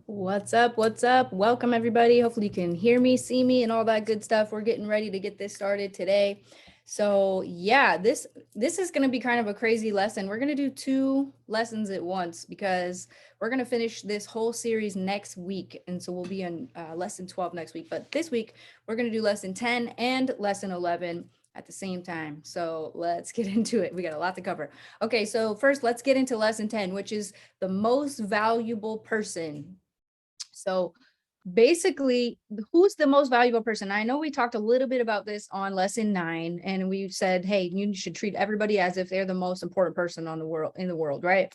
What's up? What's up? Welcome, everybody. Hopefully you can hear me, see me, and all that good stuff. We're getting ready to get this started today. So yeah, this is going to be kind of a crazy lesson. We're going to do two lessons at once because we're going to finish this whole series next week. And so we'll be on lesson 12 next week. But this week, we're going to do lesson 10 and lesson 11 at the same time. So let's get into it. We got a lot to cover. Okay, so first, let's get into lesson 10, which is the most valuable person. So basically, who's the most valuable person? I know we talked a little bit about this on lesson 9, and we said, hey, you should treat everybody as if they're the most important person in the world, right?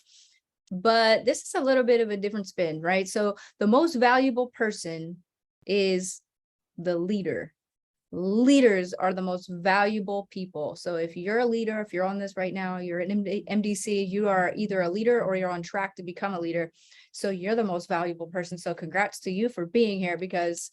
But this is a little bit of a different spin, right? So the most valuable person is the leader. Leaders are the most valuable people. So if you're a leader, if you're on this right now, you're an MDC, you are either a leader or you're on track to become a leader. So you're the most valuable person. So congrats to you for being here, because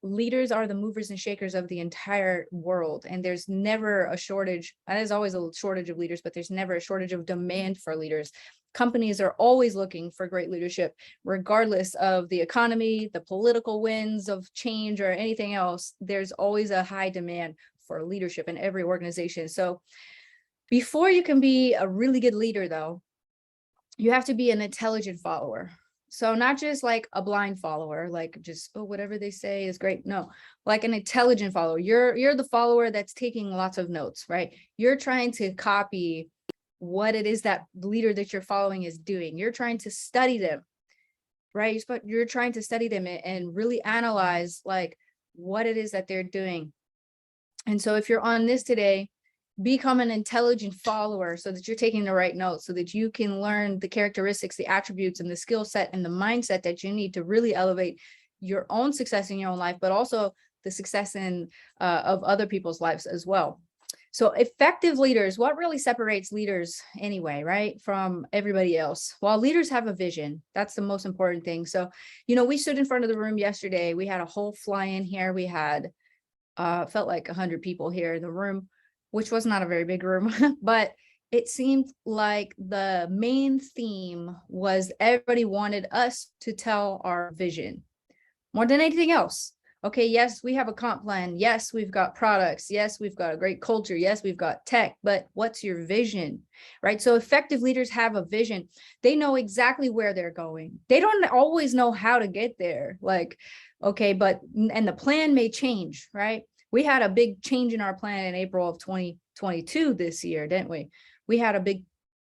leaders are the movers and shakers of the entire world. And there's never a shortage. There's always a shortage of leaders, but there's never a shortage of demand for leaders. Companies are always looking for great leadership, regardless of the economy, the political winds of change, or anything else. There's always a high demand for leadership in every organization. So before you can be a really good leader, though, you have to be an intelligent follower. So not just like a blind follower, like just, oh, whatever they say is great. No, like an intelligent follower. You're the follower that's taking lots of notes, right? You're trying to copy what it is that leader that you're following is doing. You're trying to study them, right? But you're trying to study them and really analyze like what it is that they're doing. And so if you're on this today, become an intelligent follower so that you're taking the right notes, so that you can learn the characteristics, the attributes, and the skill set and the mindset that you need to really elevate your own success in your own life, but also the success of other people's lives as well. So effective leaders, what really separates leaders anyway, right, from everybody else? Well, leaders have a vision. That's the most important thing. So, we stood in front of the room yesterday. We had a whole fly-in here. We had felt like 100 people here in the room, which was not a very big room, but it seemed like the main theme was everybody wanted us to tell our vision more than anything else. Okay, yes, we have a comp plan. Yes, we've got products. Yes, we've got a great culture. Yes, we've got tech, but what's your vision, right? So effective leaders have a vision. They know exactly where they're going. They don't always know how to get there. Like, okay, and the plan may change, right? We had a big change in our plan in April of 2022 this year, didn't we? We had a big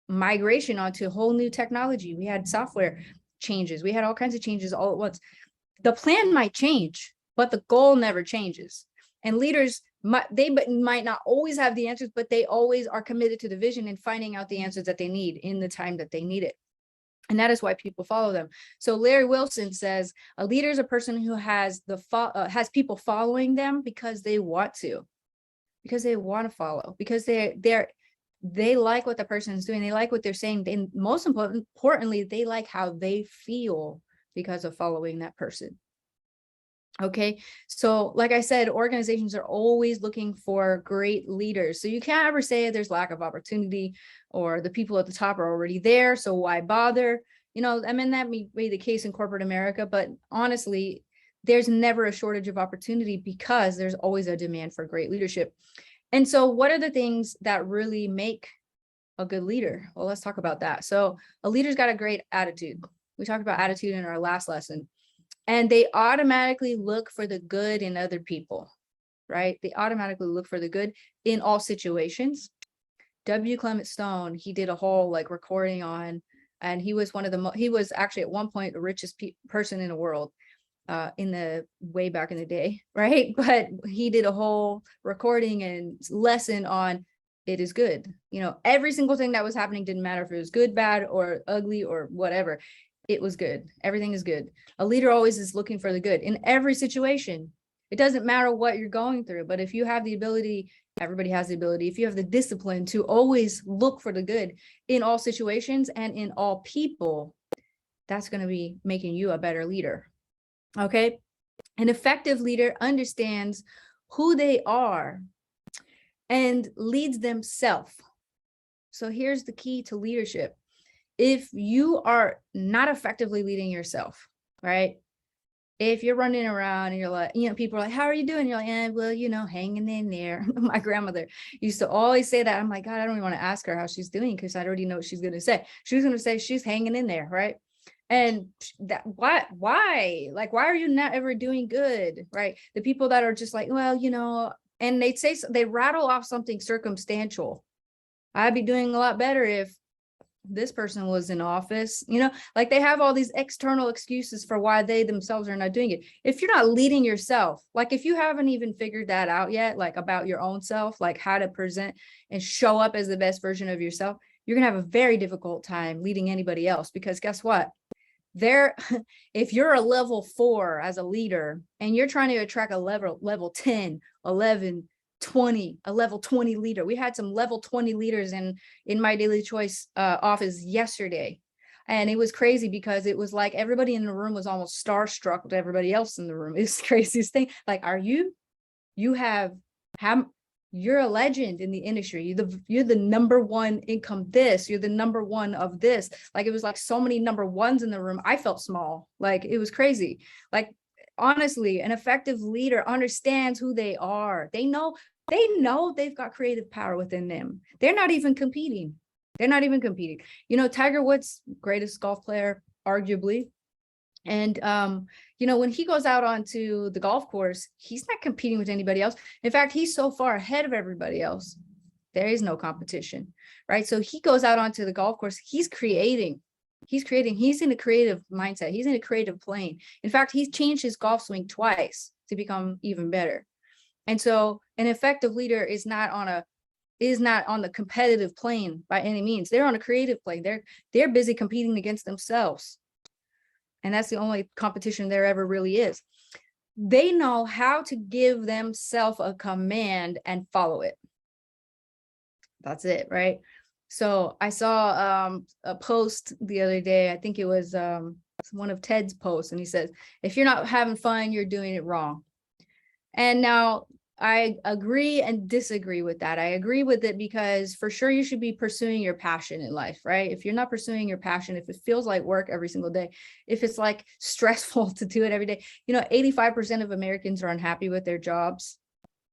migration onto a whole new technology. We had software changes. We had all kinds of changes all at once. The plan might change, but the goal never changes. And leaders, they might not always have the answers, but they always are committed to the vision and finding out the answers that they need in the time that they need it. And that is why people follow them. So Larry Wilson says, a leader is a person who has people following them because they want to follow, because they like what the person is doing. They like what they're saying. And most importantly, they like how they feel because of following that person. Okay, so like I said, organizations are always looking for great leaders. So you can't ever say there's lack of opportunity or the people at the top are already there, so why bother? I mean, that may be the case in corporate America, but honestly, there's never a shortage of opportunity because there's always a demand for great leadership. And so what are the things that really make a good leader? Well, let's talk about that. So a leader's got a great attitude. We talked about attitude in our last lesson. And they automatically look for the good in other people, right? They automatically look for the good in all situations. W. Clement Stone, he did a whole recording on, and he was he was actually at one point the richest person in the world in the way back in the day, right? But he did a whole recording and lesson on it is good. Every single thing that was happening didn't matter if it was good, bad, or ugly, or whatever. It was good. Everything is good. A leader always is looking for the good in every situation. It doesn't matter what you're going through, but if you have the ability, everybody has the ability, if you have the discipline to always look for the good in all situations and in all people, that's going to be making you a better leader. Okay. An effective leader understands who they are and leads themselves. So here's the key to leadership. If you are not effectively leading yourself, right? if you're running around and you're like, people are like, how are you doing? You're like, well, hanging in there. My grandmother used to always say that. I'm like, God, I don't even want to ask her how she's doing because I already know what she's going to say. She's going to say she's hanging in there, right? And that why? Like, why are you not ever doing good, right? The people that are just like, well, and they rattle off something circumstantial. I'd be doing a lot better if this person was in office, like they have all these external excuses for why they themselves are not doing it. If you're not leading yourself, like if you haven't even figured that out yet, like about your own self, like how to present and show up as the best version of yourself, you're going to have a very difficult time leading anybody else, because guess what? If you're a level 4 as a leader and you're trying to attract a level 10, 11, 20, a level 20 leader. We had some level 20 leaders in my Daily Choice office yesterday. And it was crazy because it was like everybody in the room was almost starstruck with everybody else in the room. It's the craziest thing. Like, you're a legend in the industry. You're the number one income this, you're the number one of this. Like, it was like so many number ones in the room. I felt small. Like, it was crazy. Like, honestly, an effective leader understands who they are. They know they've got creative power within them. They're not even competing. Tiger Woods, greatest golf player, arguably. And, when he goes out onto the golf course, he's not competing with anybody else. In fact, he's so far ahead of everybody else. There is no competition, right? So he goes out onto the golf course. He's creating. He's in a creative mindset. He's in a creative plane. In fact, he's changed his golf swing twice to become even better. And so an effective leader is not on the competitive plane by any means. They're on a creative plane. They're busy competing against themselves. And that's the only competition there ever really is. They know how to give themselves a command and follow it. That's it, right? So I saw a post the other day. I think it was one of Ted's posts, and he says, if you're not having fun, you're doing it wrong. And now I agree and disagree with that. I agree with it because for sure you should be pursuing your passion in life, right? If you're not pursuing your passion, if it feels like work every single day, if it's like stressful to do it every day, 85% of Americans are unhappy with their jobs.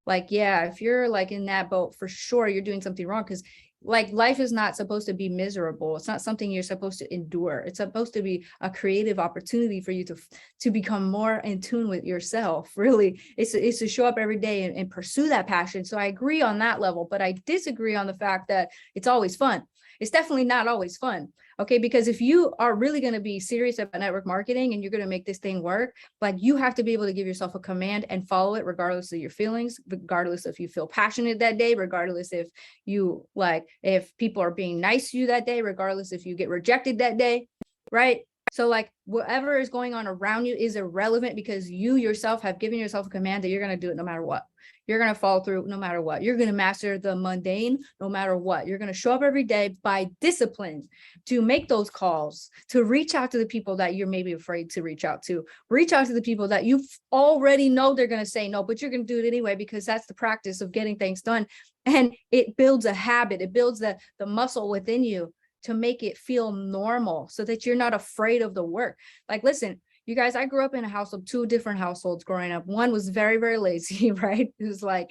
Like, yeah, if you're like in that boat, for sure you're doing something wrong, because like life is not supposed to be miserable. It's not something you're supposed to endure. It's supposed to be a creative opportunity for you to become more in tune with yourself. Really, it's to show up every day and pursue that passion. So I agree on that level, but I disagree on the fact that it's always fun. It's definitely not always fun. Okay, because if you are really going to be serious about network marketing and you're going to make this thing work, like you have to be able to give yourself a command and follow it regardless of your feelings, regardless if you feel passionate that day, regardless if people are being nice to you that day, regardless if you get rejected that day, right? So like whatever is going on around you is irrelevant, because you yourself have given yourself a command that you're going to do it no matter what. You're going to follow through no matter what. You're going to master the mundane no matter what. You're going to show up every day by discipline to make those calls, to reach out to the people that you're maybe afraid to reach out to the people that you already know they're going to say no, but you're going to do it anyway, because that's the practice of getting things done. And it builds a habit. It builds the muscle within you to make it feel normal so that you're not afraid of the work. Like, listen, you guys, I grew up in a household, 2 different households growing up. One was very, very lazy, right? It was like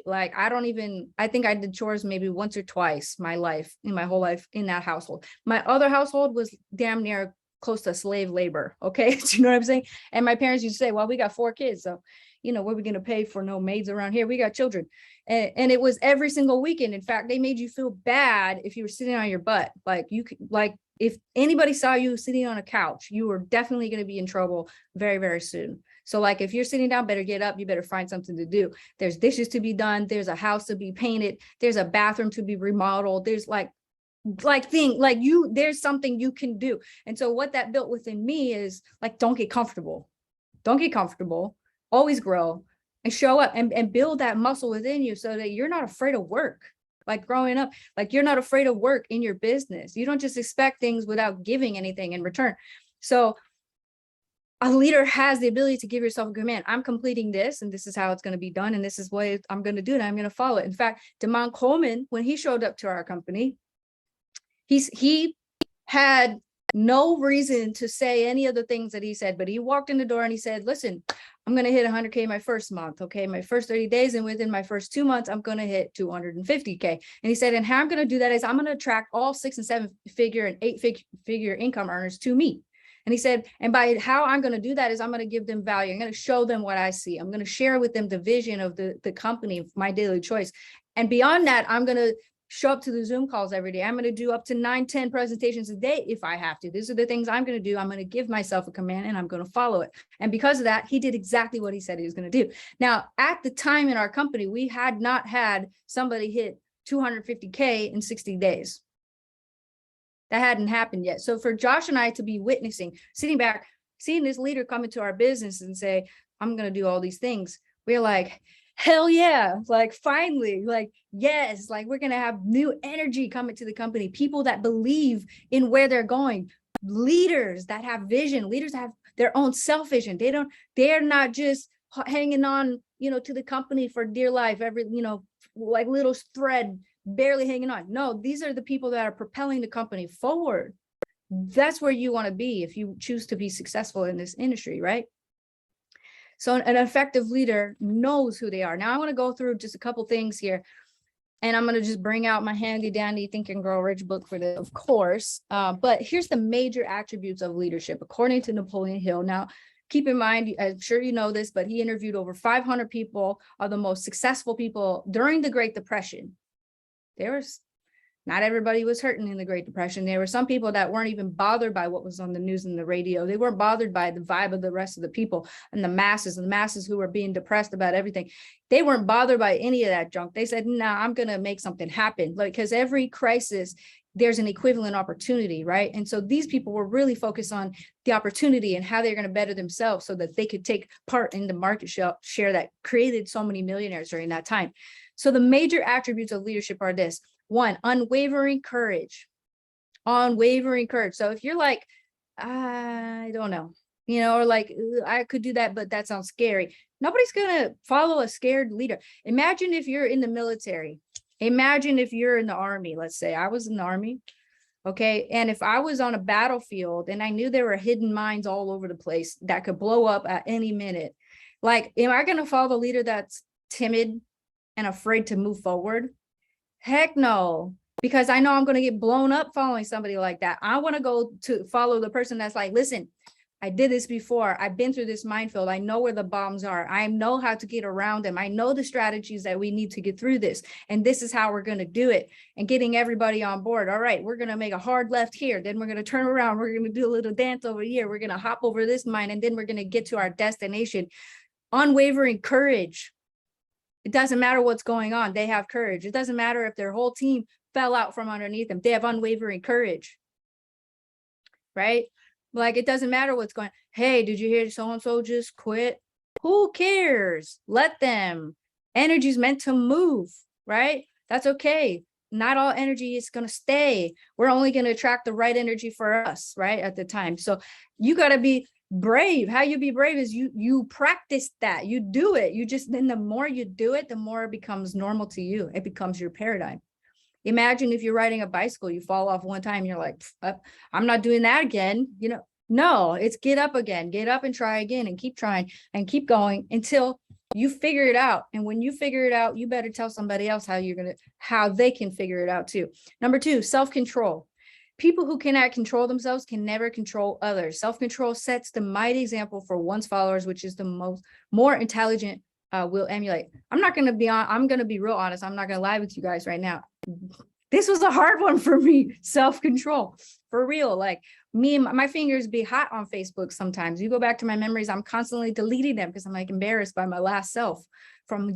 I think I did chores maybe once or twice in my whole life in that household. My other household was damn near close to slave labor. Okay. Do you know what I'm saying? And my parents used to say, well, we got 4 kids. So, what are we going to pay for no maids around here? We got children. And it was every single weekend. In fact, they made you feel bad if you were sitting on your butt. If anybody saw you sitting on a couch, you were definitely going to be in trouble very, very soon. So like, if you're sitting down, better get up, you better find something to do. There's dishes to be done. There's a house to be painted. There's a bathroom to be remodeled. There's there's something you can do. And so what that built within me is like, don't get comfortable. Always grow and show up and build that muscle within you so that you're not afraid of work. Like growing up, like you're not afraid of work in your business. You don't just expect things without giving anything in return. So a leader has the ability to give yourself a command. I'm completing this, and this is how it's going to be done, and this is what I'm going to do, and I'm going to follow it. In fact, Damon Coleman, when he showed up to our company, he had No reason to say any of the things that he said, but he walked in the door and he said, listen, I'm going to hit 100K my first month. Okay. My first 30 days. And within my first 2 months, I'm going to hit 250K. And he said, and how I'm going to do that is I'm going to attract all 6 and 7 figure and 8 figure income earners to me. And he said, and by how I'm going to do that is I'm going to give them value. I'm going to show them what I see. I'm going to share with them the vision of the company, my daily choice. And beyond that, I'm going to show up to the Zoom calls every day. I'm going to do up to 9-10 presentations a day if I have to. These are the things I'm going to do. I'm going to give myself a command and I'm going to follow it. And because of that, he did exactly what he said he was going to do. Now, at the time in our company, we had not had somebody hit 250K in 60 days. That hadn't happened yet. So for Josh and I to be witnessing, sitting back, seeing this leader come into our business and say, I'm going to do all these things, we're like, hell yeah, like finally, like, yes, like we're going to have new energy coming to the company, people that believe in where they're going, leaders that have vision, leaders that have their own self-vision. They're not just hanging on, to the company for dear life, every, like little thread, barely hanging on. No, these are the people that are propelling the company forward. That's where you want to be if you choose to be successful in this industry, right? So an effective leader knows who they are. Now I want to go through just a couple things here, and I'm going to just bring out my handy dandy Think and Grow Rich book for this, of course. But here's the major attributes of leadership, according to Napoleon Hill. Now, keep in mind, I'm sure you know this, but he interviewed over 500 people of the most successful people during the Great Depression. Not everybody was hurting in the Great Depression. There were some people that weren't even bothered by what was on the news and the radio. They weren't bothered by the vibe of the rest of the people and the masses who were being depressed about everything. They weren't bothered by any of that junk. They said, nah, I'm going to make something happen. Like, because every crisis, there's an equivalent opportunity, right? And so these people were really focused on the opportunity and how they're going to better themselves so that they could take part in the market share that created so many millionaires during that time. So the major attributes of leadership are this. 1, unwavering courage. Unwavering courage. So if you're like, I don't know, or like, I could do that, but that sounds scary. Nobody's going to follow a scared leader. Imagine if you're in the military. Imagine if you're in the army. Let's say I was in the army. Okay. And if I was on a battlefield and I knew there were hidden mines all over the place that could blow up at any minute, like, am I going to follow the leader that's timid and afraid to move forward? Heck no, because I know I'm going to get blown up following somebody like that. I want to go to follow the person that's like, listen, I did this before. I've been through this minefield. I know where the bombs are. I know how to get around them. I know the strategies that we need to get through this. And this is how we're going to do it. And getting everybody on board. All right, we're going to make a hard left here. Then we're going to turn around. We're going to do a little dance over here. We're going to hop over this mine. And then we're going to get to our destination. Unwavering courage. It doesn't matter what's going on. They have courage. It doesn't matter if their whole team fell out from underneath them. They have unwavering courage, right? Like, it doesn't matter what's going on. Hey, did you hear so-and-so just quit? Who cares? Let them. Energy is meant to move, right? That's okay. Not all energy is going to stay. We're only going to attract the right energy for us, right? At the time. So you got to be brave. How you be brave is you practice that. You do it. Then the more you do it, the more it becomes normal to you. It becomes your paradigm. Imagine if you're riding a bicycle, you fall off one time, you're like, I'm not doing that again. No, it's get up again, get up and try again and keep trying and keep going until you figure it out. And when you figure it out, you better tell somebody else how they can figure it out too. Number 2, self-control. People who cannot control themselves can never control others. Self-control sets the mighty example for one's followers, which is the more intelligent will emulate. I'm going to be real honest. I'm not going to lie with you guys right now. This was a hard one for me. Self-control, for real. Like me, my fingers be hot on Facebook sometimes. You go back to my memories, I'm constantly deleting them because I'm like embarrassed by my last self from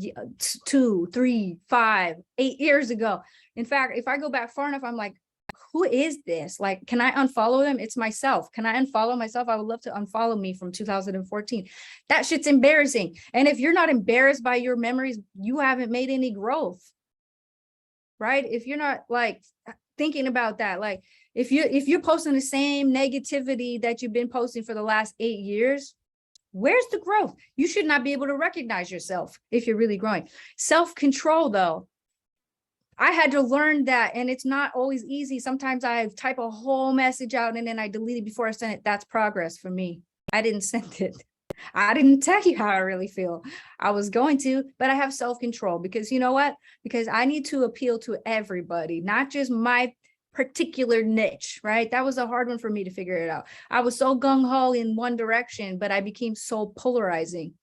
2, 3, 5, 8 years ago. In fact, if I go back far enough, I'm like, who is this? Like, can I unfollow them? It's myself. Can I unfollow myself? I would love to unfollow me from 2014. That shit's embarrassing. And if you're not embarrassed by your memories, you haven't made any growth, right? If you're not like thinking about that, like if you're posting the same negativity that you've been posting for the last 8 years, where's the growth? You should not be able to recognize yourself if you're really growing. Self-control though, I had to learn that, and it's not always easy. Sometimes I type a whole message out and then I delete it before I send it. That's progress for me. I didn't send it. I didn't tell you how I really feel. I was going to, but I have self-control because you know what? Because I need to appeal to everybody, not just my particular niche, right? That was a hard one for me to figure it out. I was so gung-ho in one direction, but I became so polarizing.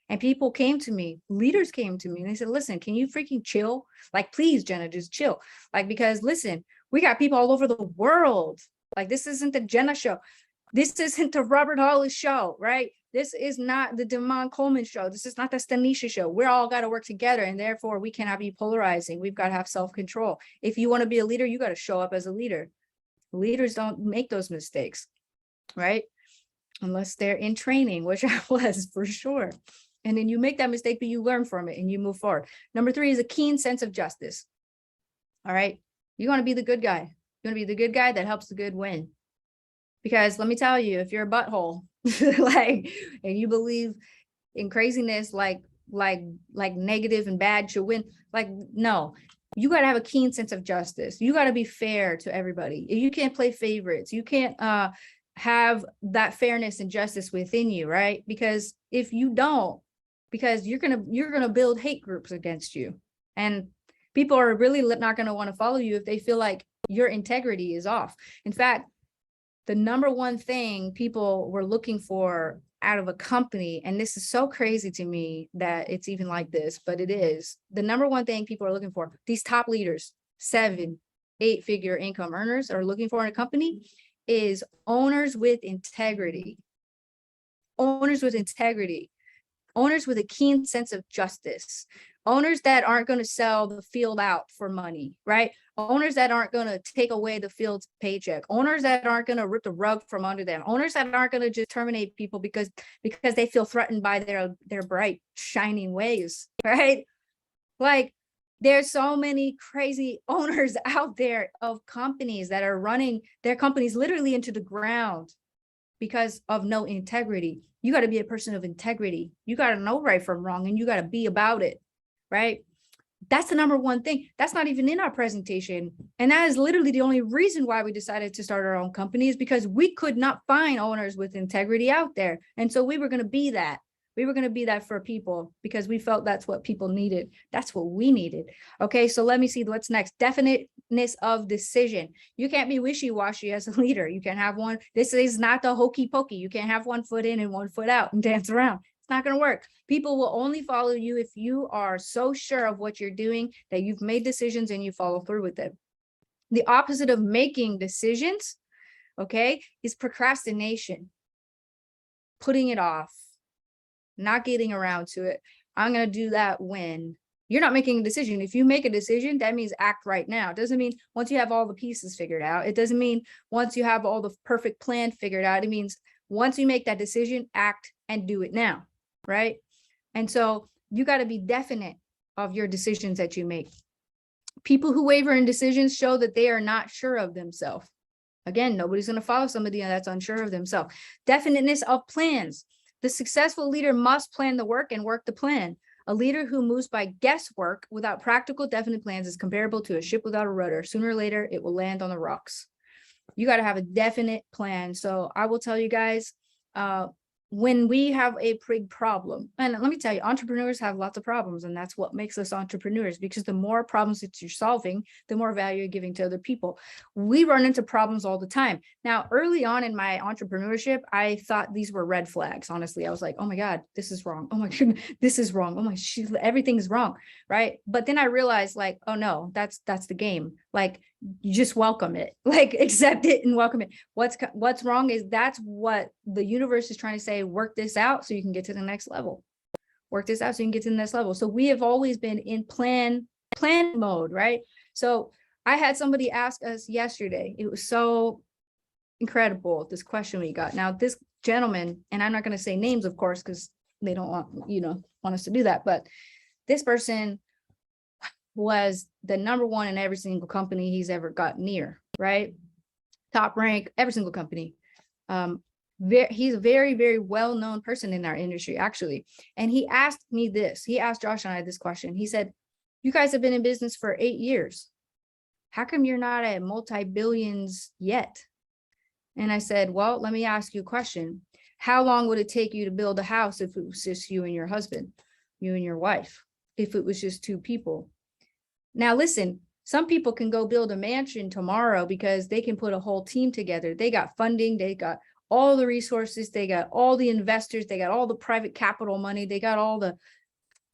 And people came to me, leaders came to me, and they said, listen, can you freaking chill? Like, please, Jenna, just chill. Like, because listen, we got people all over the world. Like, this isn't the Jenna show. This isn't the Robert Hollis show, right? This is not the Damon Coleman show. This is not the Stanisha show. We're all got to work together, and therefore we cannot be polarizing. We've got to have self-control. If you want to be a leader, you got to show up as a leader. Leaders don't make those mistakes, right? Unless they're in training, which I was for sure. And then you make that mistake, but you learn from it and you move forward. Number 3 is a keen sense of justice. All right. You want to be the good guy. You want to be the good guy that helps the good win. Because let me tell you, if you're a butthole, like, and you believe in craziness, like negative and bad should win, like, no, you got to have a keen sense of justice. You got to be fair to everybody. You can't play favorites. You can't have that fairness and justice within you, right? Because if you don't, because you're gonna build hate groups against you, and people are really not going to want to follow you if they feel like your integrity is off. In fact, the number one thing people were looking for out of a company, and this is so crazy to me that it's even like this, but it is, the number one thing people are looking for, these top leaders, 7, 8-figure income earners are looking for in a company, is owners with integrity. Owners with integrity. Owners with a keen sense of justice. Owners that aren't going to sell the field out for money, right? Owners that aren't going to take away the field's paycheck. Owners that aren't going to rip the rug from under them. Owners that aren't going to just terminate people because they feel threatened by their bright, shining ways, right? Like, there's so many crazy owners out there of companies that are running their companies literally into the ground because of no integrity. You got to be a person of integrity. You got to know right from wrong, and you got to be about it, right? That's the number one thing. That's not even in our presentation. And that is literally the only reason why we decided to start our own company, is because we could not find owners with integrity out there. And so we were going to be that. We were going to be that for people because we felt that's what people needed. That's what we needed. Okay, so let me see what's next. Definiteness of decision. You can't be wishy-washy as a leader. You can't have one. This is not the hokey pokey. You can't have one foot in and one foot out and dance around. It's not going to work. People will only follow you if you are so sure of what you're doing that you've made decisions and you follow through with it. The opposite of making decisions, okay, is procrastination. Putting it off. Not getting around to it. I'm going to do that when you're not making a decision. If you make a decision, that means act right now. It doesn't mean once you have all the pieces figured out. It doesn't mean once you have all the perfect plan figured out. It means once you make that decision, act and do it now, right? And so you got to be definite of your decisions that you make. People who waver in decisions show that they are not sure of themselves. Again, nobody's going to follow somebody that's unsure of themselves. Definiteness of plans. The successful leader must plan the work and work the plan. A leader who moves by guesswork without practical, definite plans is comparable to a ship without a rudder. Sooner or later, it will land on the rocks. You got to have a definite plan. So I will tell you guys, when we have a big problem, and let me tell you, entrepreneurs have lots of problems, and that's what makes us entrepreneurs, because the more problems that you're solving, the more value you're giving to other people. We run into problems all the time. Now, early on in my entrepreneurship, I thought these were red flags. Honestly, I was like, oh my God, this is wrong. Oh my goodness, this is wrong. Oh my, everything's wrong, right? But then I realized, like, oh no, that's the game. Like, you just welcome it, like accept it and welcome it. What's wrong is that's what the universe is trying to say. Work this out so you can get to the next level. Work this out so you can get to the next level. So we have always been in plan mode, right? So I had somebody ask us yesterday. It was so incredible, this question we got. Now, this gentleman, and I'm not going to say names, of course, because they don't want us to do that. But this person was the number one in every single company he's ever got near, right? Top rank, every single company. He's a very, very well-known person in our industry, actually. And he asked me this. He asked Josh and I this question. He said, You guys have been in business for 8 years. How come you're not at multi-billions yet? And I said, well, let me ask you a question. How long would it take you to build a house if it was just you and your husband, you and your wife, if it was just 2 people? Now, listen, some people can go build a mansion tomorrow because they can put a whole team together. They got funding, they got all the resources, they got all the investors, they got all the private capital money, they got all the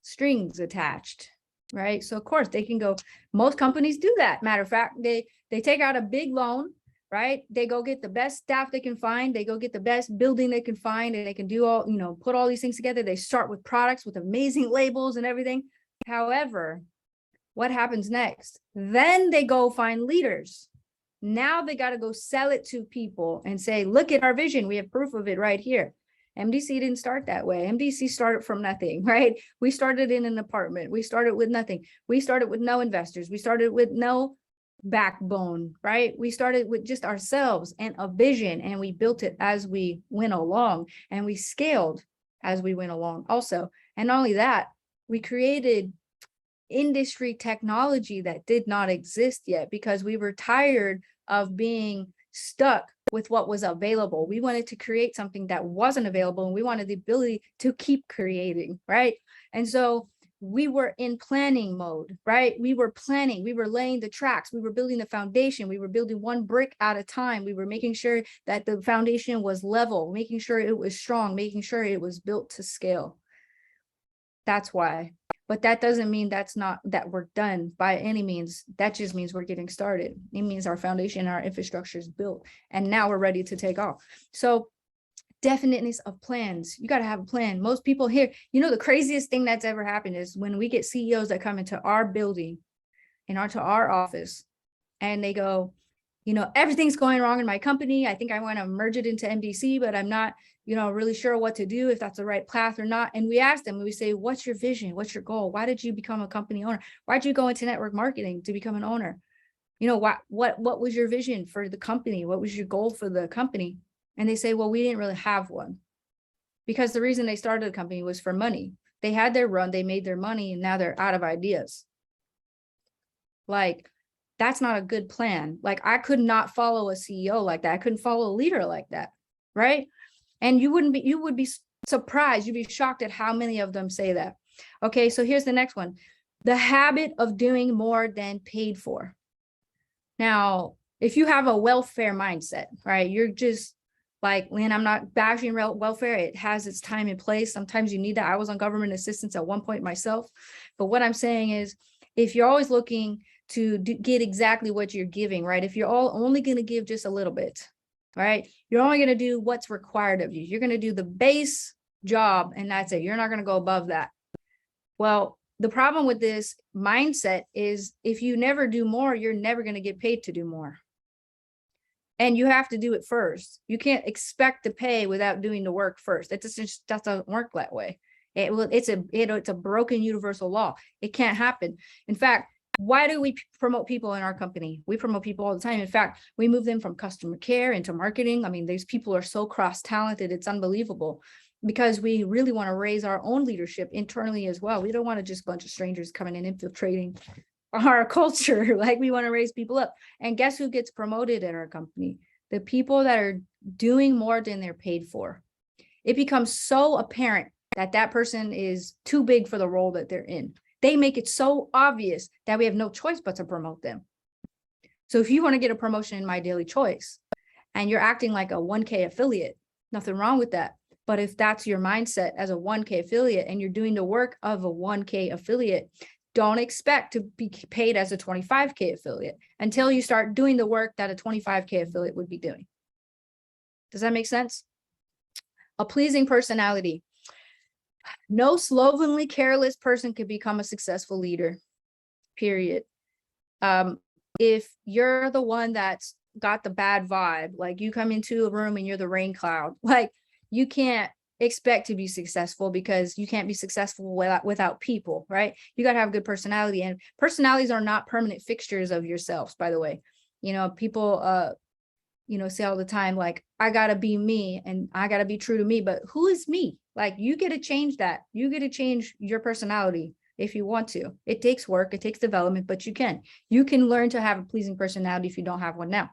strings attached, right? So of course they can go, most companies do that. Matter of fact, they take out a big loan, right? They go get the best staff they can find, they go get the best building they can find, and they can do all, put all these things together. They start with products with amazing labels and everything. However, what happens next? Then they go find leaders. Now they got to go sell it to people and say, look at our vision. We have proof of it right here. MDC didn't start that way. MDC started from nothing, right? We started in an apartment. We started with nothing. We started with no investors. We started with no backbone, right? We started with just ourselves and a vision, and we built it as we went along, and we scaled as we went along also. And not only that, we created industry technology that did not exist yet because we were tired of being stuck with what was available. We wanted to create something that wasn't available, and we wanted the ability to keep creating, right? And so we were in planning mode, right? We were planning, we were laying the tracks, we were building the foundation, we were building one brick at a time. We were making sure that the foundation was level, making sure it was strong, making sure it was built to scale. That's why. But that doesn't mean that we're done by any means. That just means we're getting started. It means our foundation, our infrastructure is built, and now we're ready to take off. So definiteness of plans. You got to have a plan. Most people here, the craziest thing that's ever happened is when we get CEOs that come into our building and onto our office, and they go, everything's going wrong in my company. I think I want to merge it into MDC, but I'm not, really sure what to do, if that's the right path or not. And we ask them, and we say, what's your vision? What's your goal? Why did you become a company owner? Why'd you go into network marketing to become an owner? What was your vision for the company? What was your goal for the company? And they say, well, we didn't really have one, because the reason they started the company was for money. They had their run, they made their money, and now they're out of ideas. Like, that's not a good plan. Like, I could not follow a CEO like that. I couldn't follow a leader like that, right? And you would be surprised, you'd be shocked at how many of them say that. Okay, so here's the next one. The habit of doing more than paid for. Now, if you have a welfare mindset, right, you're just like, Lynn, I'm not bashing welfare. It has its time and place. Sometimes you need that. I was on government assistance at one point myself. But what I'm saying is, if you're always looking to get exactly what you're giving, right? If you're only going to give just a little bit, right? You're only going to do what's required of you. You're going to do the base job, and that's it. You're not going to go above that. Well, the problem with this mindset is, if you never do more, you're never going to get paid to do more. And you have to do it first. You can't expect to pay without doing the work first. That doesn't work that way. It's a broken universal law. It can't happen. In fact, why do we promote people in our company? We promote people all the time. In fact, we move them from customer care into marketing. I mean, these people are so cross-talented, it's unbelievable, because we really want to raise our own leadership internally as well. We don't want to just a bunch of strangers coming and infiltrating our culture. Like, we want to raise people up. And guess who gets promoted at our company? The people that are doing more than they're paid for. It becomes so apparent that that person is too big for the role that they're in. They make it so obvious that we have no choice but to promote them. So if you want to get a promotion in My Daily Choice and you're acting like a 1K affiliate, nothing wrong with that. But if that's your mindset as a 1K affiliate and you're doing the work of a 1K affiliate, don't expect to be paid as a 25K affiliate until you start doing the work that a 25K affiliate would be doing. Does that make sense? A pleasing personality. No slovenly, careless person could become a successful leader, period. If you're the one that's got the bad vibe, like you come into a room and you're the rain cloud, like you can't expect to be successful, because you can't be successful without people, right? You got to have good personality, and personalities are not permanent fixtures of yourselves, by the way. People, say all the time, like, I got to be me and I got to be true to me, but who is me? Like, you get to change that. You get to change your personality if you want to. It takes work, it takes development, but you can. You can learn to have a pleasing personality if you don't have one now.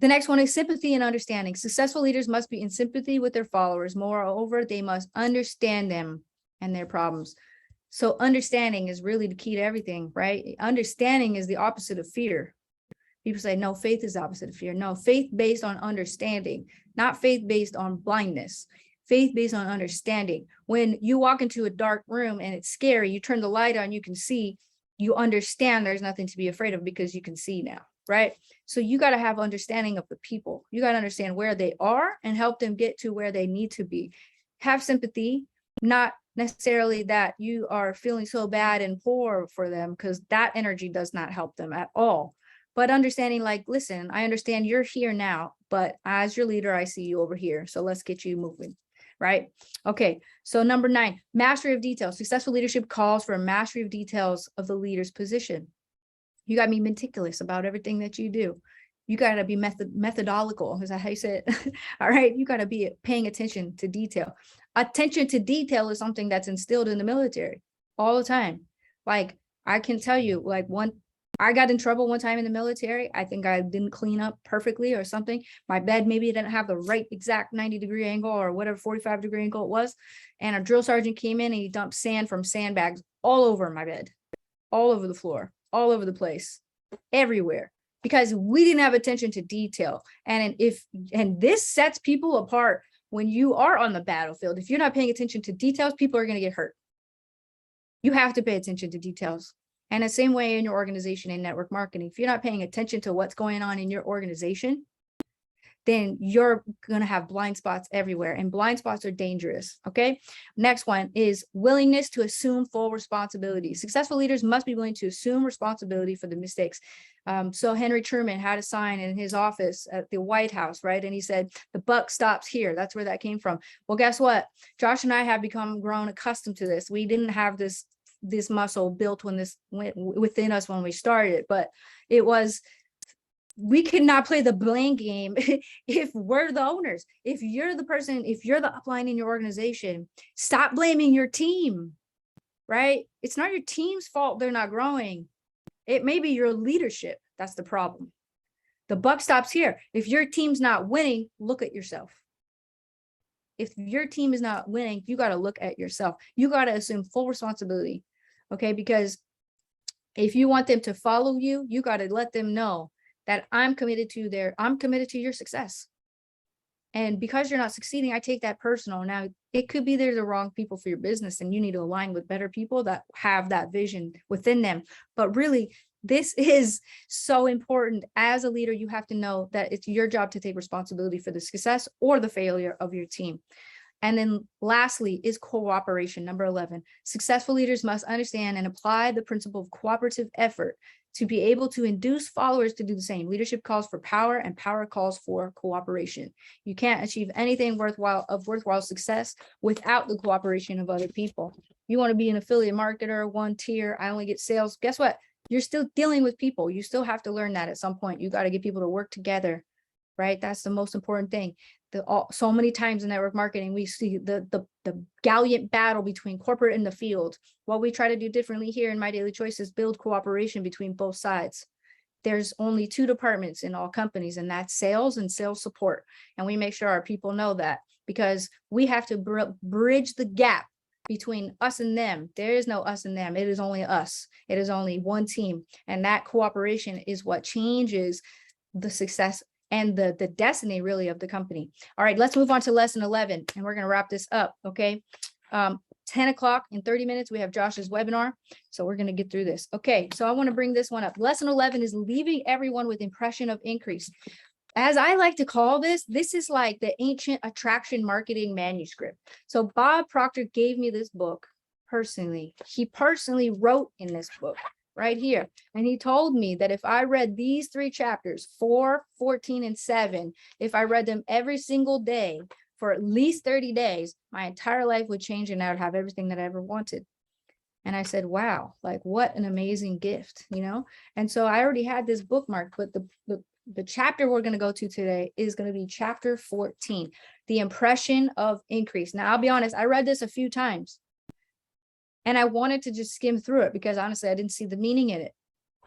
The next one is sympathy and understanding. Successful leaders must be in sympathy with their followers. Moreover, they must understand them and their problems. So understanding is really the key to everything, right? Understanding is the opposite of fear. People say, no, faith is the opposite of fear. No, faith based on understanding, not faith based on blindness. Faith based on understanding. When you walk into a dark room and it's scary, you turn the light on, you can see, you understand there's nothing to be afraid of because you can see now, right? So you got to have understanding of the people. You got to understand where they are and help them get to where they need to be. Have sympathy, not necessarily that you are feeling so bad and poor for them, because that energy does not help them at all. But understanding, like, listen, I understand you're here now, but as your leader, I see you over here. So let's get you moving, right? Okay, so number 9, mastery of details. Successful leadership calls for a mastery of details of the leader's position. You got to be meticulous about everything that you do. You got to be methodological. Is that how you say it? All right. You got to be paying attention to detail. Attention to detail is something that's instilled in the military all the time. Like, I can tell you, like, I got in trouble one time in the military. I think I didn't clean up perfectly or something. My bed maybe didn't have the right exact 90-degree angle or whatever 45-degree angle it was. And a drill sergeant came in and he dumped sand from sandbags all over my bed, all over the floor, all over the place, everywhere, because we didn't have attention to detail. And this sets people apart when you are on the battlefield. If you're not paying attention to details, people are going to get hurt. You have to pay attention to details. And the same way in your organization in network marketing, if you're not paying attention to what's going on in your organization, then you're going to have blind spots everywhere, and blind spots are dangerous. Okay. Next one is willingness to assume full responsibility. Successful leaders must be willing to assume responsibility for the mistakes. So Henry Truman had a sign in his office at the White House, right? And he said, the buck stops here. That's where that came from. Well, guess what? Josh and I have grown accustomed to this. We didn't have this muscle built when this went within us when we started, but we cannot play the blame game if we're the owners. If you're the person, if you're the upline in your organization, stop blaming your team, right? It's not your team's fault they're not growing. It may be your leadership. That's the problem. The buck stops here. If your team's not winning, look at yourself. If your team is not winning, you got to look at yourself. You got to assume full responsibility. Okay, because if you want them to follow you, you got to let them know that I'm committed to your success. And because you're not succeeding, I take that personal. Now, it could be they're the wrong people for your business and you need to align with better people that have that vision within them. But really, this is so important. As a leader, you have to know that it's your job to take responsibility for the success or the failure of your team. And then lastly is cooperation, number 11. Successful leaders must understand and apply the principle of cooperative effort to be able to induce followers to do the same. Leadership calls for power and power calls for cooperation. You can't achieve anything worthwhile success without the cooperation of other people. You want to be an affiliate marketer, one tier, I only get sales. Guess what? You're still dealing with people. You still have to learn that at some point. You got to get people to work together, right? That's the most important thing. So many times in network marketing, we see the gallant battle between corporate and the field. What we try to do differently here in My Daily Choice is build cooperation between both sides. There's only 2 departments in all companies, and that's sales and sales support. And we make sure our people know that, because we have to bridge the gap between us and them. There is no us and them. It is only us. It is only one team. And that cooperation is what changes the success and the destiny really of the company. All right, let's move on to lesson 11, and we're going to wrap this up. Okay. 10 o'clock in 30 minutes, we have Josh's webinar. So we're going to get through this. Okay. So I want to bring this one up. Lesson 11 is leaving everyone with impression of increase. As I like to call this is like the ancient attraction marketing manuscript. So Bob Proctor gave me this book personally. He personally wrote in this book right here. And he told me that if I read these 3 chapters, 4, 14, and 7, if I read them every single day for at least 30 days, my entire life would change and I would have everything that I ever wanted. And I said, wow, like what an amazing gift, you know? And so I already had this bookmark, but the chapter we're going to go to today is going to be chapter 14, the impression of increase. Now, I'll be honest, I read this a few times. And I wanted to just skim through it because honestly, I didn't see the meaning in it.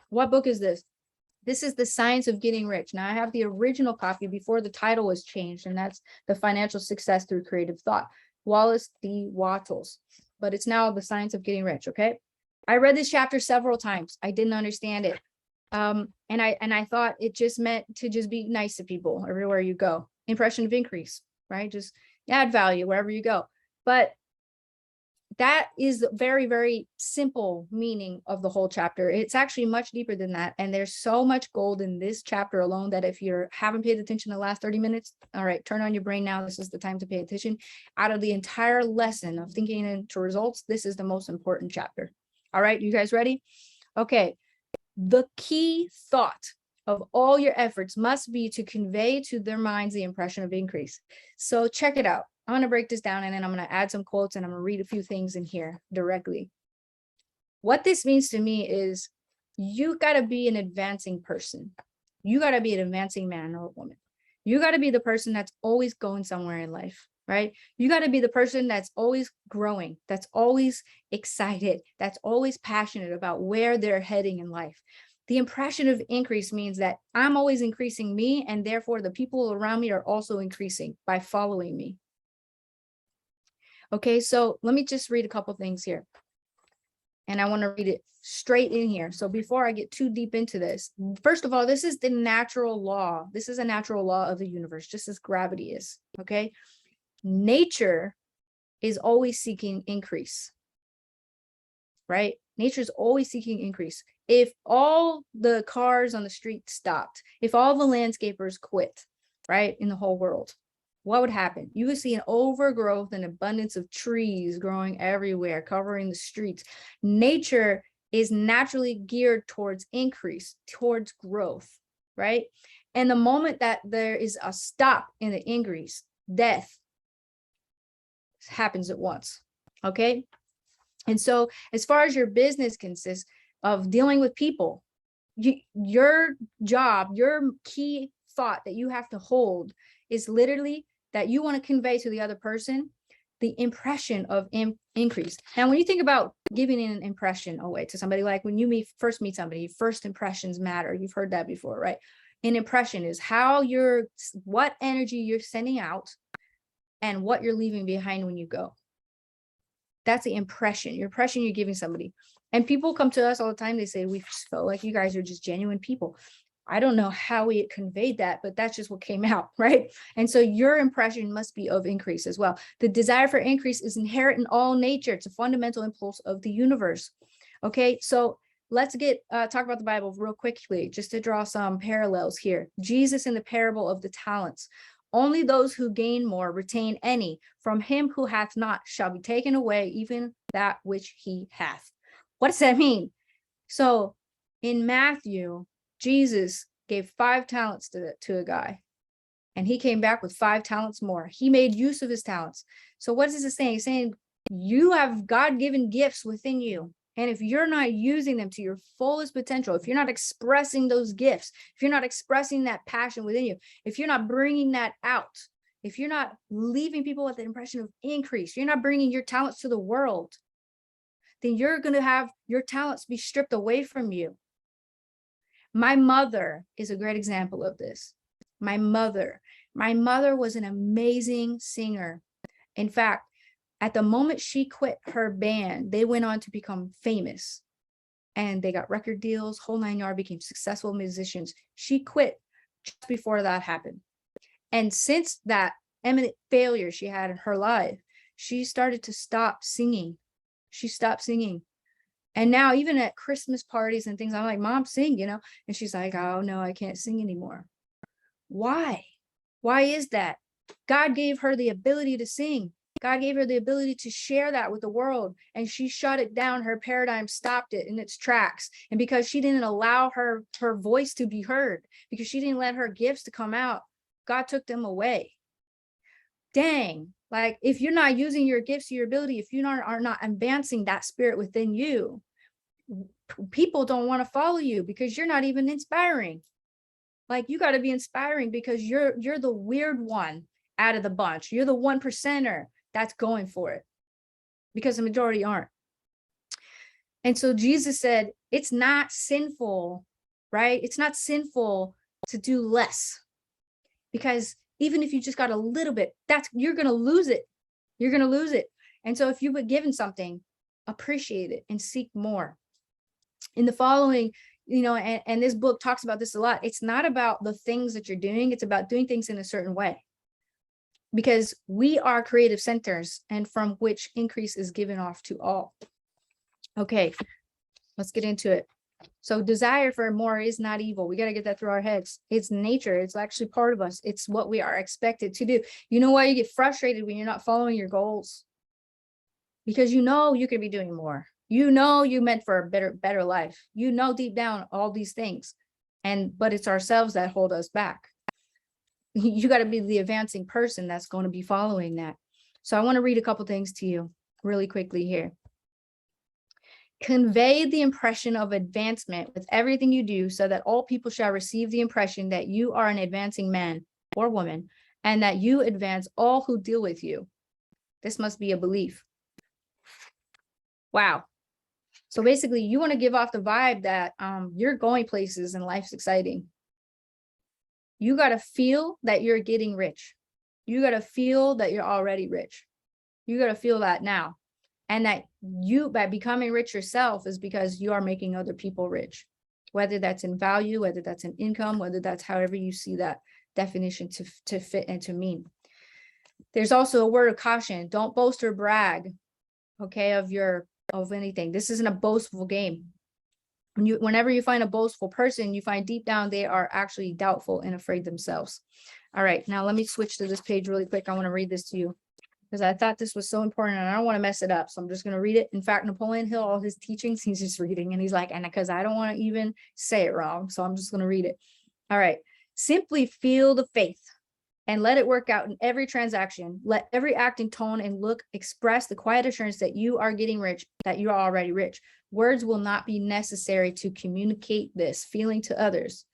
What book is this? This is The Science of Getting Rich. Now I have the original copy before the title was changed, and that's The Financial Success Through Creative Thought, Wallace D. Wattles. But it's now The Science of Getting Rich, okay? I read this chapter several times. I didn't understand it. And I thought it just meant to just be nice to people everywhere you go. Impression of increase, right? Just add value wherever you go. But that is the very, very simple meaning of the whole chapter. It's actually much deeper than that. And there's so much gold in this chapter alone that if you haven't paid attention the last 30 minutes, all right, turn on your brain now. This is the time to pay attention. Out of the entire lesson of thinking into results, this is the most important chapter. All right, you guys ready? Okay. The key thought of all your efforts must be to convey to their minds the impression of increase. So check it out. I'm going to break this down and then I'm going to add some quotes and I'm going to read a few things in here directly. What this means to me is you got to be an advancing person. You got to be an advancing man or woman. You got to be the person that's always going somewhere in life, right? You got to be the person that's always growing, that's always excited, that's always passionate about where they're heading in life. The impression of increase means that I'm always increasing me, and therefore the people around me are also increasing by following me. Okay, so let me just read a couple things here. And I want to read it straight in here. So before I get too deep into this, first of all, this is the natural law. This is a natural law of the universe, just as gravity is. Okay, nature is always seeking increase, right? Nature is always seeking increase. If all the cars on the street stopped, if all the landscapers quit, right, in the whole world, what would happen? You would see an overgrowth and abundance of trees growing everywhere, covering the streets. Nature is naturally geared towards increase, towards growth, right? And the moment that there is a stop in the increase, death happens at once, okay? And so as far as your business consists of dealing with people, your job, your key thought that you have to hold is literally that you want to convey to the other person the impression of increase. Now, when you think about giving an impression away to somebody, like when you first meet somebody, first impressions matter. You've heard that before, right? An impression is what energy you're sending out and what you're leaving behind when you go. That's the impression, your impression you're giving somebody. And people come to us all the time. They say, we just felt like you guys are just genuine people. I don't know how we conveyed that, but that's just what came out, right? And so your impression must be of increase as well. The desire for increase is inherent in all nature. It's a fundamental impulse of the universe. Okay, so let's talk about the Bible real quickly, just to draw some parallels here. Jesus in the parable of the talents. Only those who gain more retain any. From him who hath not shall be taken away even that which he hath. What does that mean? So in Matthew, Jesus gave 5 talents to a guy, and he came back with 5 talents more. He made use of his talents. So what is this saying? He's saying you have God-given gifts within you. And if you're not using them to your fullest potential, if you're not expressing those gifts, if you're not expressing that passion within you, if you're not bringing that out, if you're not leaving people with the impression of increase, you're not bringing your talents to the world, then you're going to have your talents be stripped away from you. My mother is a great example of this. My mother was an amazing singer. In fact, at the moment she quit her band, they went on to become famous and they got record deals, whole 9 yards, became successful musicians. She quit just before that happened. And since that eminent failure she had in her life, she started to stop singing. She stopped singing. And now even at Christmas parties and things, I'm like, Mom, sing, you know? And she's like, oh no, I can't sing anymore. Why? Why is that? God gave her the ability to sing. God gave her the ability to share that with the world, and she shut it down. Her paradigm stopped it in its tracks. And because she didn't allow her voice to be heard, because she didn't let her gifts to come out, God took them away. Dang, like if you're not using your gifts, your ability, if you are not advancing that spirit within you, people don't want to follow you because you're not even inspiring. Like you got to be inspiring because you're the weird one out of the bunch. You're the 1%er that's going for it, because the majority aren't. And so Jesus said, it's not sinful, right? It's not sinful to do less, because even if you just got a little bit, you're going to lose it. You're going to lose it. And so if you've been given something, appreciate it and seek more. In the following, and this book talks about this a lot. It's not about the things that you're doing. It's about doing things in a certain way, because we are creative centers, and from which increase is given off to all. Okay, let's get into it. So desire for more is not evil. We got to get that through our heads. It's nature. It's actually part of us. It's what we are expected to do. You know why you get frustrated when you're not following your goals? Because you could be doing more. You meant for a better life. Deep down all these things. But it's ourselves that hold us back. You got to be the advancing person that's going to be following that. So I want to read a couple things to you really quickly here. Convey the impression of advancement with everything you do, so that all people shall receive the impression that you are an advancing man or woman, and that you advance all who deal with you. This must be a belief. Wow. So basically, you want to give off the vibe that you're going places and life's exciting. You got to feel that you're getting rich. You got to feel that you're already rich. You got to feel that now. And that you, by becoming rich yourself, is because you are making other people rich, whether that's in value, whether that's in income, whether that's however you see that definition to fit and to mean. There's also a word of caution. Don't boast or brag, okay, of anything. This isn't a boastful game. Whenever you find a boastful person, you find deep down they are actually doubtful and afraid themselves. All right, now let me switch to this page really quick. I want to read this to you, because I thought this was so important and I don't want to mess it up. So I'm just going to read it. In fact, Napoleon Hill, all his teachings, he's just reading, and he's like, and because I don't want to even say it wrong. So I'm just going to read it. All right. Simply feel the faith and let it work out in every transaction. Let every acting tone and look express the quiet assurance that you are getting rich, that you are already rich. Words will not be necessary to communicate this feeling to others.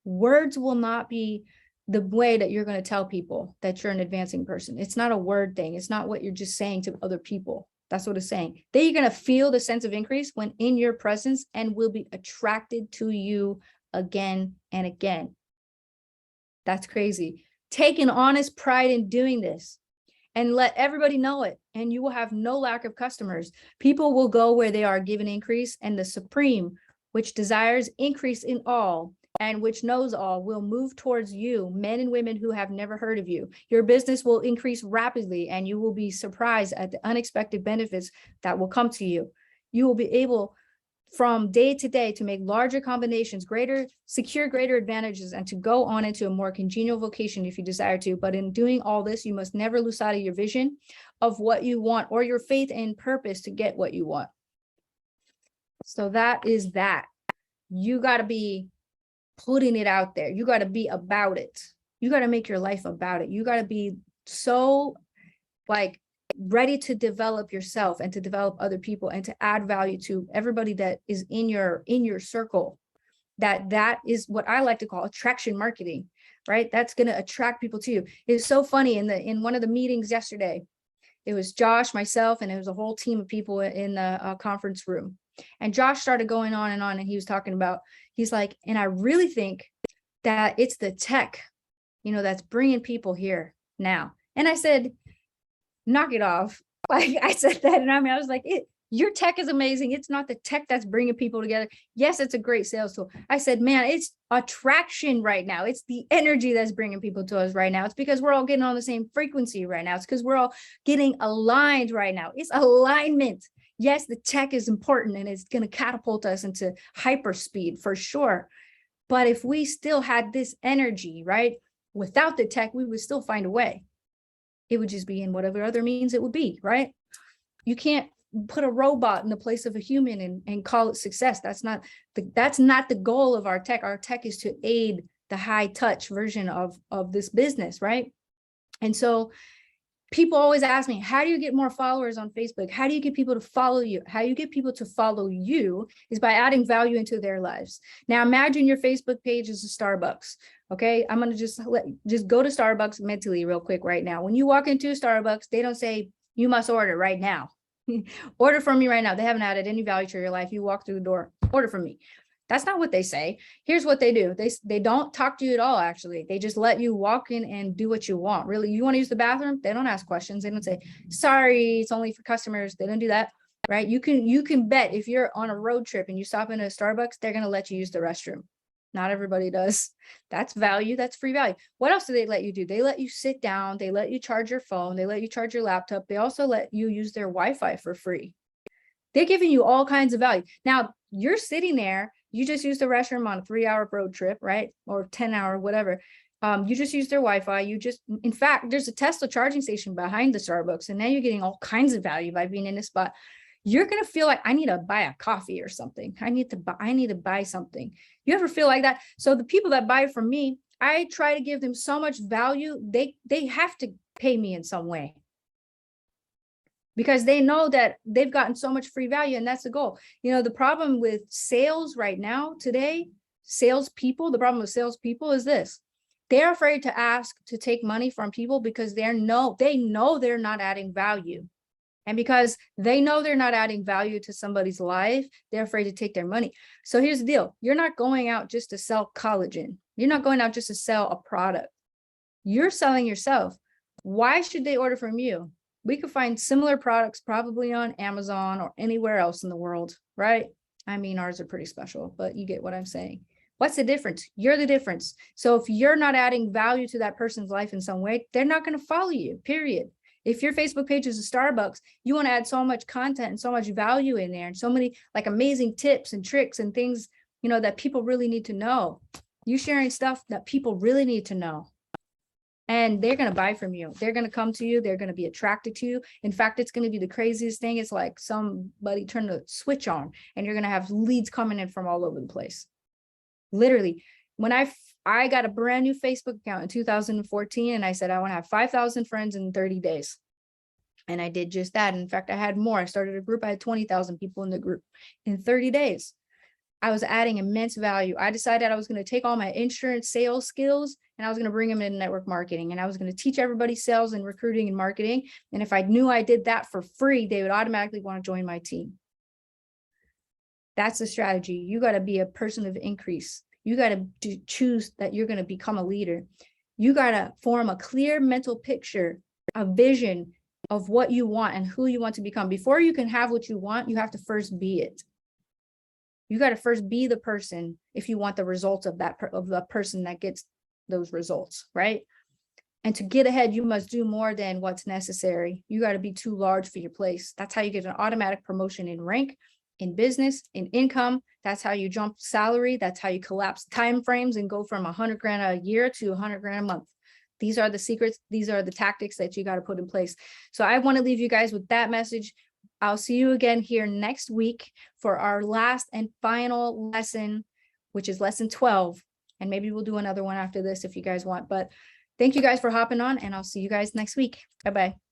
Words will not be the way that you're going to tell people that you're an advancing person. It's not a word thing. It's not what you're just saying to other people. That's what it's saying. Then you're going to feel the sense of increase when in your presence, and will be attracted to you again and again. That's crazy. Take an honest pride in doing this and let everybody know it, and you will have no lack of customers. People will go where they are given increase, and the supreme, which desires increase in all and which knows all, will move towards you, men and women who have never heard of you. Your business will increase rapidly, and you will be surprised at the unexpected benefits that will come to you. You will be able from day to day to make larger combinations, secure greater advantages, and to go on into a more congenial vocation if you desire to. But in doing all this, you must never lose sight of your vision of what you want, or your faith and purpose to get what you want. So that is that. You got to be putting it out there. You got to be about it. You got to make your life about it. You got to be so ready to develop yourself and to develop other people and to add value to everybody that is in your circle. That is what I like to call attraction marketing, right? That's going to attract people to you. It's so funny in one of the meetings yesterday, it was Josh, myself, and it was a whole team of people in the conference room. And Josh started going on, and he was talking about, he's like, and I really think that it's the tech, that's bringing people here now. And I said, knock it off. I said that, and I was like, your tech is amazing. It's not the tech that's bringing people together. Yes, it's a great sales tool. I said, man, it's attraction right now. It's the energy that's bringing people to us right now. It's because we're all getting on the same frequency right now. It's because we're all getting aligned right now. It's alignment. Yes, the tech is important, and it's going to catapult us into hyperspeed for sure. But if we still had this energy, right, without the tech, we would still find a way. It would just be in whatever other means it would be, right? You can't put a robot in the place of a human and call it success. That's not the goal of our tech. Our tech is to aid the high touch version of this business, right? And so people always ask me, how do you get more followers on Facebook? How do you get people to follow you? How you get people to follow you is by adding value into their lives. Now, imagine your Facebook page is a Starbucks. Okay, I'm going to just go to Starbucks mentally real quick right now. When you walk into a Starbucks, they don't say, you must order right now. Order from me right now. They haven't added any value to your life. You walk through the door, order from me. That's not what they say. Here's what they do. They don't talk to you at all, actually. They just let you walk in and do what you want. Really, you want to use the bathroom? They don't ask questions. They don't say, sorry, it's only for customers. They don't do that, right? You can bet if you're on a road trip and you stop in a Starbucks, they're going to let you use the restroom. Not everybody does. That's value. That's free value. What else do they let you do? They let you sit down. They let you charge your phone. They let you charge your laptop. They also let you use their Wi-Fi for free. They're giving you all kinds of value. Now, you're sitting there. You just use the restroom on a 3-hour road trip, right? Or 10-hour, whatever. You just use their Wi-Fi. In fact, there's a Tesla charging station behind the Starbucks. And now you're getting all kinds of value by being in this spot. You're going to feel like I need to buy a coffee or something. I need to buy something. You ever feel like that? So the people that buy from me, I try to give them so much value. They have to pay me in some way, because they know that they've gotten so much free value, and that's the goal. The problem with sales right now today, the problem with salespeople is this: they're afraid to ask to take money from people because they know they're not adding value. And because they know they're not adding value to somebody's life, they're afraid to take their money. So here's the deal. You're not going out just to sell collagen. You're not going out just to sell a product. You're selling yourself. Why should they order from you? We could find similar products probably on Amazon or anywhere else in the world, right? I mean, ours are pretty special, but you get what I'm saying. What's the difference? You're the difference. So if you're not adding value to that person's life in some way, they're not going to follow you, period. If your Facebook page is a Starbucks, you want to add so much content and so much value in there and so many like amazing tips and tricks and things, that people really need to know. You sharing stuff that people really need to know. And they're going to buy from you. They're going to come to you. They're going to be attracted to you. In fact, it's going to be the craziest thing. It's like somebody turned the switch on and you're going to have leads coming in from all over the place. Literally, when I got a brand new Facebook account in 2014, and I said, I want to have 5,000 friends in 30 days. And I did just that. In fact, I had more. I started a group. I had 20,000 people in the group in 30 days. I was adding immense value. I decided I was going to take all my insurance sales skills and I was going to bring them into network marketing. And I was going to teach everybody sales and recruiting and marketing. And if I knew I did that for free, they would automatically want to join my team. That's the strategy. You got to be a person of increase. You got to choose that you're going to become a leader. You got to form a clear mental picture, a vision of what you want and who you want to become. Before you can have what you want, you have to first be it. You got to first be the person if you want the results of the person that gets those results, right? And to get ahead, you must do more than what's necessary. You got to be too large for your place. That's how you get an automatic promotion in rank, in business, in income. That's how you jump salary. That's how you collapse time frames and go from 100 grand a year to 100 grand a month. These are the secrets. These are the tactics that you got to put in place. So I want to leave you guys with that message. I'll see you again here next week for our last and final lesson, which is lesson 12. And maybe we'll do another one after this if you guys want. But thank you guys for hopping on, and I'll see you guys next week. Bye-bye.